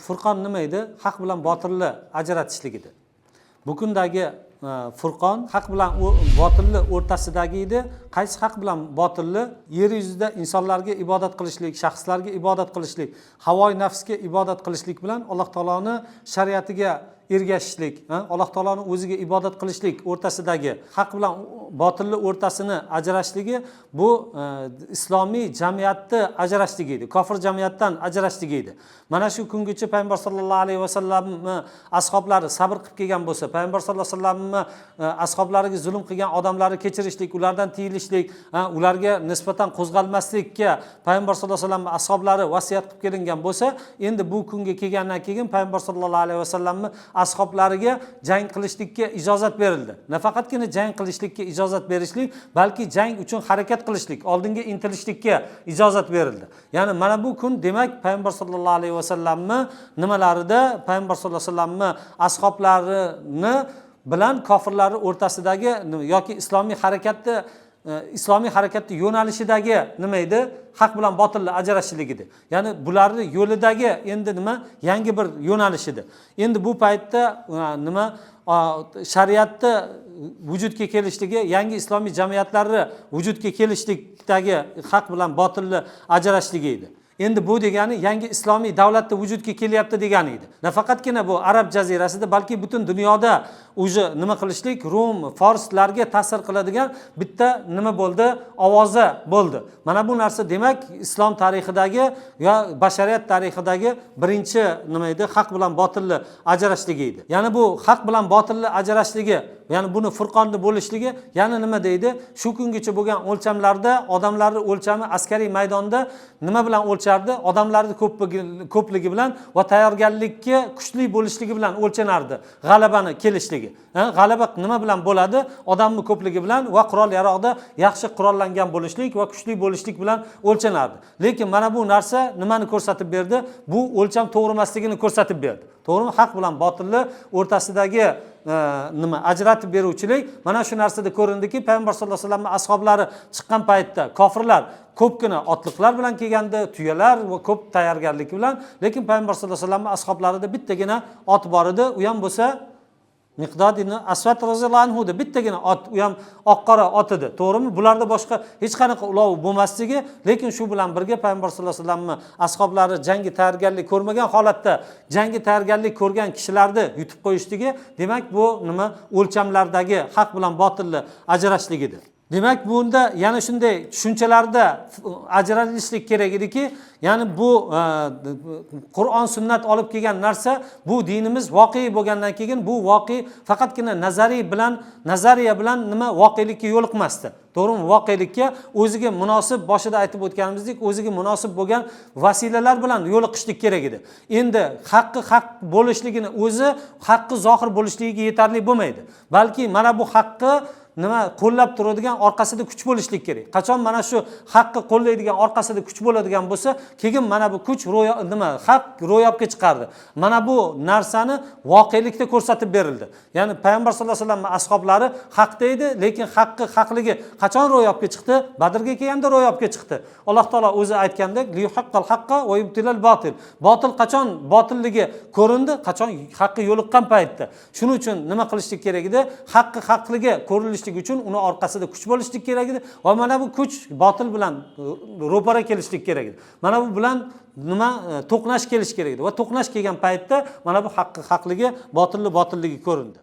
Furqon nima edi? Haq bilan botilni ajratishlik edi. Bu kundagi Furqon haq bilan botilni o'rtasidagi edi. Qaysi haq bilan botilni yer yuzida insonlarga ibodat qilishlik, shaxslarga ibodat qilishlik, havoy nafsga ibodat qilishlik bilan Alloh taoloning shariatiga ergashishlik, Alloh taoloning o'ziga ibodat qilishlik o'rtasidagi haq bilan botilni o'rtasini ajrashligi bu islomiy jamiyatni ajrashligi edi. Kofir jamiyatdan ajrashligi edi. Mana shu kungacha payg'ambar sollallohu alayhi vasallam ashablari sabr qilib kelgan bo'lsa, payg'ambar sollallohu alayhi vasallam ashablariga zulm qilgan odamlarni kechirishlik, ulardan tiyilishlik, ularga nisbatan qo'zg'almaslikka payg'ambar sollallohu alayhi vasallam ashablari vasiyat qilib kelingan bo'lsa, endi bu kunga kelgandan keyin payg'ambar sollallohu alayhi vasallamning ashablariga jang qilishlikka ijozat berildi. Nafaqatgina jang qilishlikka ijozat berishlik, balki jang uchun harakat qilishlik, oldinga intilishlikka ijozat berildi. Ya'ni mana bu kun demak payg'ambar sollallohu alayhi vasallamning nimalarida payg'ambar sollallohu alayhi vasallamning ashoblarini bilan kofirlarning o'rtasidagi yoki islomiy harakatni yo'nalishidagi nima edi? Haq bilan botilni ajrashishlik edi. Ya'ni bularning yo'lidagi endi nima? Yangi bir yo'nalish edi. Endi bu paytda nima? Shariatni vujudga kelishligi, yangi islomiy jamiyatlarni vujudga kelishlikdagi haq bilan botilni ajrashishligi edi. Endi bu degani yangi islomiy davlatni vujudga kelyapti degani edi. Nafaqatgina bu Arab jazirasida, balki butun dunyoda o'zi nima qilishlik, Rum, Forslarga ta'sir qiladigan bitta nima bo'ldi? Ovoza bo'ldi. Mana bu narsa demak islom tarixidagi va bashariyat tarixidagi birinchi nima edi? Haq bilan botilni ajrashishligi edi. Ya'ni bu haq bilan botilni ajrashishligi, ya'ni buni furqonni bo'lishligi, ya'ni nima deydi? Shu kungacha bo'lgan o'lchamlarda odamlarning o'lchami askariy maydonda nima bilan o'lchardi? Odamlarning ko'pligi bilan va tayyorgarlikka kuchli bo'lishligi bilan o'lchanardi. G'alabani kelishligi. G'alaba nima bilan bo'ladi? Odamning ko'pligi bilan va qurol-yaroqda yaxshi qurollangan bo'lishlik va kuchli bo'lishlik bilan o'lchanardi. Lekin mana bu narsa nimani ko'rsatib berdi? Bu o'lcham to'g'ri emasligini ko'rsatib berdi. To'g'rimi? Haq bilan botilni o'rtasidagi nima ajratib beruvchilik mana shu narsada ko'rindiki, payg'ambar sollallohu alayhi vasallam ashablari chiqqan paytda kofirlar ko'pgina otliqlar bilan kelgandi, tuyalar va ko'p tayyorgarlik bilan, lekin payg'ambar sollallohu alayhi vasallam ashoblarida bittagina ot bor edi. U ham bo'lsa Miqdod ibn Aswad roziyallohu anhu da bittagina ot, u ham oq-qora ot edi. To'g'rimi? Bularda boshqa hech qanaqa ulov bo'lmasligi, lekin shu bilan birga payg'ambar sollallohu alayhi vasallam ashablari jangi tayyorgarlik ko'rmagan holatda jangi tayyorgarlik ko'rgan kishilarni yutib qo'yishligi, demak bu nima? O'lchamlardagi haq bilan botilni ajrashligidir. Demak bunda yana shunday tushunchalarda ajralishlik kerak ediki, ya'ni bu Qur'on sunnat olib kelgan narsa, bu dinimiz voqei bo'lgandan keyin bu voqei faqatgina nazariya bilan nima voqelikka yo'liqmasdi. To'g'rimi? Voqelikka o'ziga munosib, boshida aytib o'tganimizdek, o'ziga munosib bo'lgan vasilalar bilan yo'liqishlik kerak edi. Endi haqqi haq bo'lishligini o'zi haqqi zohir bo'lishligiga yetarli bo'lmaydi. Balki mana bu haqqi nima qo'llab turadigan orqasida kuch bo'lishlik kerak. Qachon mana shu haqqi qo'llaydigan orqasida kuch bo'ladigan bo'lsa, keyin mana bu kuch haq ro'yobga chiqardi. Mana bu narsani voqelikda ko'rsatib berildi. Ya'ni payg'ambar sollallohu alayhi vasallam ashablari haqda edi, lekin haqligi qachon ro'yobga chiqdi? Badrga kelganda ro'yobga chiqdi. Alloh taolo o'zi aytgandek, liyuhaqqal haqqa va yubtilal botil. Botil qachon botilligi ko'rindi? Qachon haqqi yo'liqqan paytda. Shuning uchun nima qilishlik kerak edi? Haqqi haqligi ko'rilishi uchun uni orqasida kuch bo'lishlik kerak edi va mana bu kuch botil bilan ro'para kelishlik kerak edi. Mana bu bilan nima to'qnash kelish kerak edi va to'qnash kelgan paytda mana bu haqligi botilligi ko'rindi.